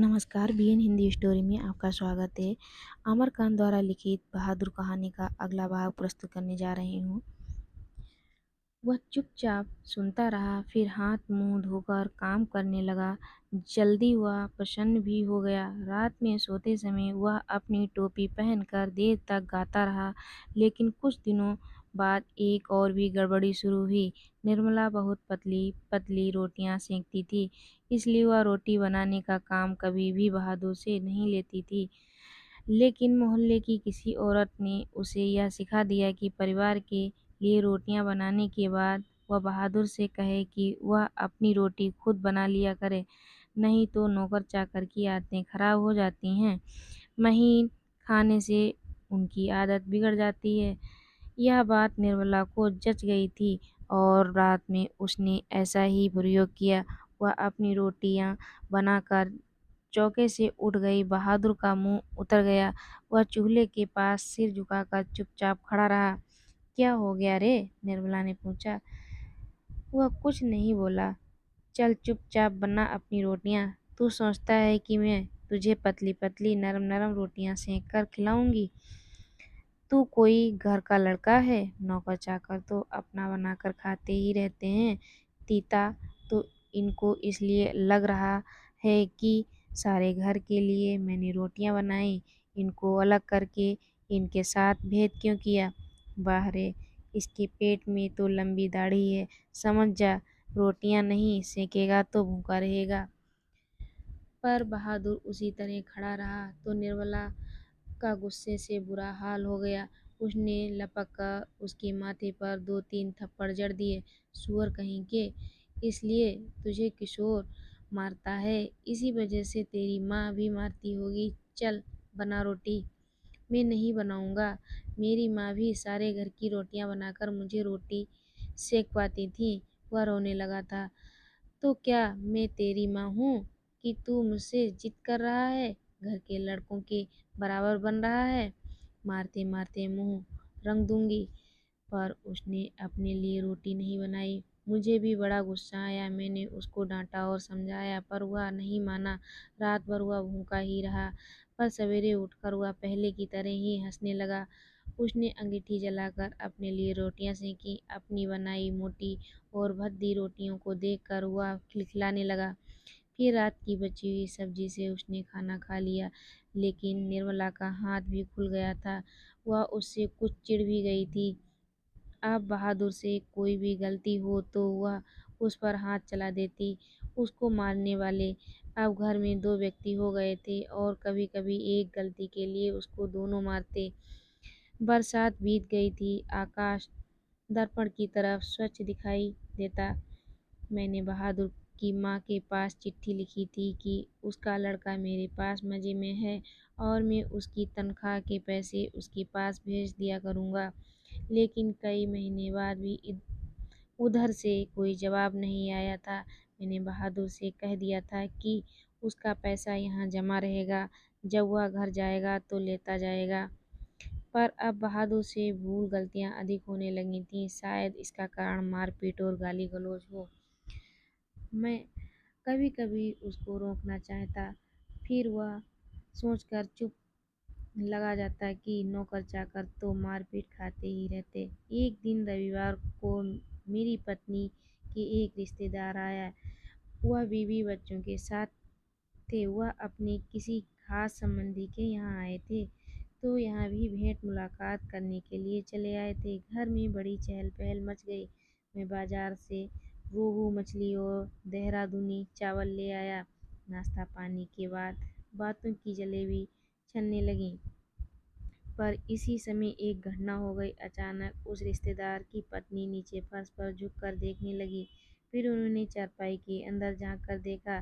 नमस्कार, BN Hindi story में आपका स्वागत है। आमिर खान द्वारा लिखित बहादुर कहानी का अगला भाग प्रस्तुत करने जा रही हूँ। वह चुपचाप सुनता रहा, फिर हाथ मुंह धोकर काम करने लगा। जल्दी वह प्रसन्न भी हो गया। रात में सोते समय वह अपनी टोपी पहनकर देर तक गाता रहा। लेकिन कुछ दिनों बाद एक और भी गड़बड़ी शुरू हुई। निर्मला बहुत पतली पतली रोटियां सेंकती थी, इसलिए वह रोटी बनाने का काम कभी भी बहादुर से नहीं लेती थी। लेकिन मोहल्ले की किसी औरत ने उसे यह सिखा दिया कि परिवार के लिए रोटियां बनाने के बाद वह बहादुर से कहे कि वह अपनी रोटी खुद बना लिया करे, नहीं तो नौकर चाकर की आदतें खराब हो जाती हैं। महीन खाने से उनकी आदत बिगड़ जाती है। यह बात निर्मला को जच गई थी और रात में उसने ऐसा ही प्रयोग किया। वह अपनी रोटियां बनाकर चौके से उठ गई। बहादुर का मुंह उतर गया। वह चूल्हे के पास सिर झुकाकर चुपचाप खड़ा रहा। क्या हो गया रे? निर्मला ने पूछा। वह कुछ नहीं बोला। चल चुपचाप बना अपनी रोटियां। तू सोचता है कि मैं तुझे पतली पतली नरम नरम रोटियां सेक कर खिलाऊंगी? तू कोई घर का लड़का है? नौकर चाकर तो अपना बनाकर खाते ही रहते हैं। तीता तो इनको इसलिए लग रहा है कि सारे घर के लिए मैंने रोटियां बनाई। इनको अलग करके इनके साथ भेद क्यों किया? वाह रे, इसके पेट में तो लंबी दाढ़ी है। समझ जा, रोटियां नहीं सेकेगा तो भूखा रहेगा। पर बहादुर उसी तरह खड़ा रहा तो निर्मला का गुस्से से बुरा हाल हो गया। उसने लपक कर उसके माथे पर 2-3 थप्पड़ जड़ दिए। सुअर कहीं के, इसलिए तुझे किशोर मारता है, इसी वजह से तेरी माँ भी मारती होगी। चल बना रोटी। मैं नहीं बनाऊंगा। मेरी माँ भी सारे घर की रोटियां बनाकर मुझे रोटी सेकवाती थी। वह रोने लगा था। तो क्या मैं तेरी माँ हूँ कि तू मुझसे जिद कर रहा है, घर के लड़कों के बराबर बन रहा है? मारते मारते मुंह रंग दूंगी। पर उसने अपने लिए रोटी नहीं बनाई। मुझे भी बड़ा गुस्सा आया। मैंने उसको डांटा और समझाया, पर वह नहीं माना। रात भर वह भूखा ही रहा। पर सवेरे उठकर वह पहले की तरह ही हंसने लगा। उसने अंगीठी जलाकर अपने लिए रोटियां सेकीं। अपनी बनाई मोटी और भद्दी रोटियों को देखकर वह खिलखिलाने लगा। फिर रात की बची हुई सब्जी से उसने खाना खा लिया। लेकिन निर्मला का हाथ भी खुल गया था। वह उससे कुछ चिढ़ भी गई थी। अब बहादुर से कोई भी गलती हो तो वह उस पर हाथ चला देती। उसको मारने वाले अब घर में 2 व्यक्ति हो गए थे और कभी-कभी एक गलती के लिए उसको दोनों मारते। बरसात बीत गई थी। आकाश दर्पण की तरफ स्वच्छ दिखाई देता। मैंने बहादुर की माँ के पास चिट्ठी लिखी थी कि उसका लड़का मेरे पास मज़े में है और मैं उसकी तनख्वाह के पैसे उसके पास भेज दिया करूँगा। लेकिन कई महीने बाद भी उधर से कोई जवाब नहीं आया था। मैंने बहादुर से कह दिया था कि उसका पैसा यहाँ जमा रहेगा, जब वह घर जाएगा तो लेता जाएगा। पर अब बहादुर से भूल गलतियाँ अधिक होने लगी थीं। शायद इसका कारण मारपीट और गाली गलौज हो। मैं कभी-कभी उसको रोकना चाहता, फिर वह सोचकर चुप लगा जाता कि नौकर-चाकर तो मारपीट खाते ही रहते। एक दिन रविवार को मेरी पत्नी के एक रिश्तेदार आया। वह बीवी बच्चों के साथ थे। वह अपने किसी खास संबंधी के यहाँ आए थे, तो यहाँ भी भेंट मुलाकात करने के लिए चले आए थे। घर में बड़ी चहल-पहल मच गई। मैं बाजार से रोहू मछली और देहरादूनी चावल ले आया। नाश्ता पानी के बाद बातों की जलेबी छनने लगीं। पर इसी समय एक घटना हो गई। अचानक उस रिश्तेदार की पत्नी नीचे फर्श पर झुककर देखने लगी। फिर उन्होंने चारपाई के अंदर झांक कर देखा।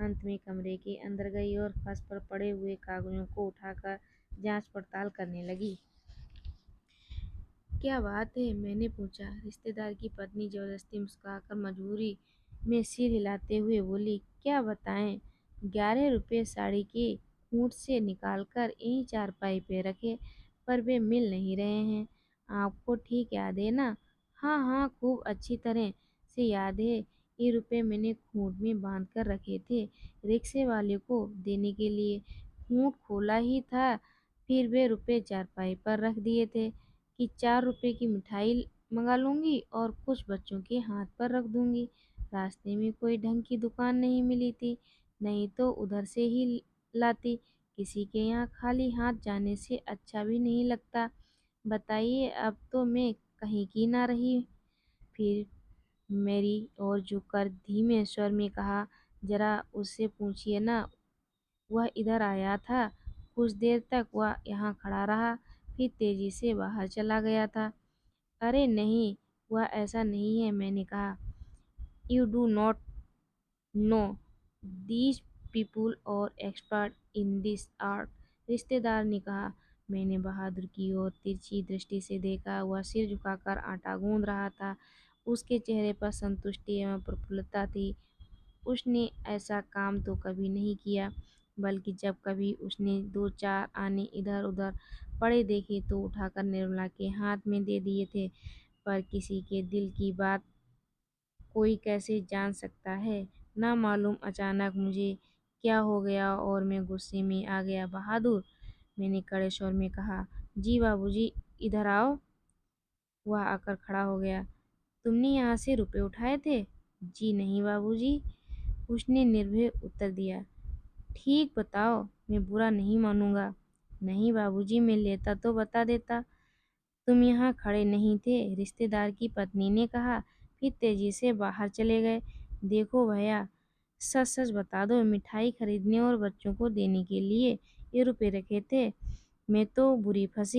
अंत में कमरे के अंदर गई और फर्श पर पड़े हुए कागजों को उठाकर जांच पड़ताल करने लगी। क्या बात है? मैंने पूछा। रिश्तेदार की पत्नी जबरदस्ती मुस्कुराकर मजबूरी में सिर हिलाते हुए बोली, क्या बताएं? 11 रुपये साड़ी के खूंट से निकालकर यहीं चारपाई पे रखे, पर वे मिल नहीं रहे हैं। आपको ठीक याद है ना? हाँ हाँ, खूब अच्छी तरह से याद है। ये रुपए मैंने खूंट में बांध कर रखे थे रिक्शे वाले को देने के लिए। खूंट खोला ही था, फिर वे रुपए चारपाई पर रख दिए थे कि 4 रुपए की मिठाई मंगा लूंगी और कुछ बच्चों के हाथ पर रख दूंगी। रास्ते में कोई ढंग की दुकान नहीं मिली थी, नहीं तो उधर से ही लाती। किसी के यहाँ खाली हाथ जाने से अच्छा भी नहीं लगता। बताइए, अब तो मैं कहीं की ना रही। फिर मेरी ओर झुककर धीमे स्वर में कहा, जरा उससे पूछिए ना, वह इधर आया था। कुछ देर तक वह यहाँ खड़ा रहा, फिर तेजी से बाहर चला गया था। अरे नहीं, वह ऐसा नहीं है, मैंने कहा। You do not know these people और एक्सपर्ट इन दिस आर्ट, रिश्तेदार ने कहा। मैंने बहादुर की ओर तिरछी दृष्टि से देखा। वह सिर झुकाकर आटा गूंद रहा था। उसके चेहरे पर संतुष्टि एवं प्रफुल्लता थी। उसने ऐसा काम तो कभी नहीं किया, बल्कि जब कभी उसने 2-4 आने इधर उधर पड़े देखे तो उठाकर निर्मला के हाथ में दे दिए थे। पर किसी के दिल की बात कोई कैसे जान सकता है। ना मालूम अचानक मुझे क्या हो गया और मैं गुस्से में आ गया। बहादुर, मैंने कड़े स्वर में कहा। जी बाबूजी, इधर आओ। वह आकर खड़ा हो गया। तुमने यहाँ से रुपए उठाए थे? जी नहीं बाबूजी, उसने निर्भय उत्तर दिया। ठीक बताओ, मैं बुरा नहीं मानूंगा। नहीं बाबूजी, मैं लेता तो बता देता। तुम यहाँ खड़े नहीं थे, रिश्तेदार की पत्नी ने कहा, फिर तेजी से बाहर चले गए। देखो भैया, सच सच बता दो, मिठाई खरीदने और बच्चों को देने के लिए ये रुपए रखे थे। मैं तो बुरी फंसी।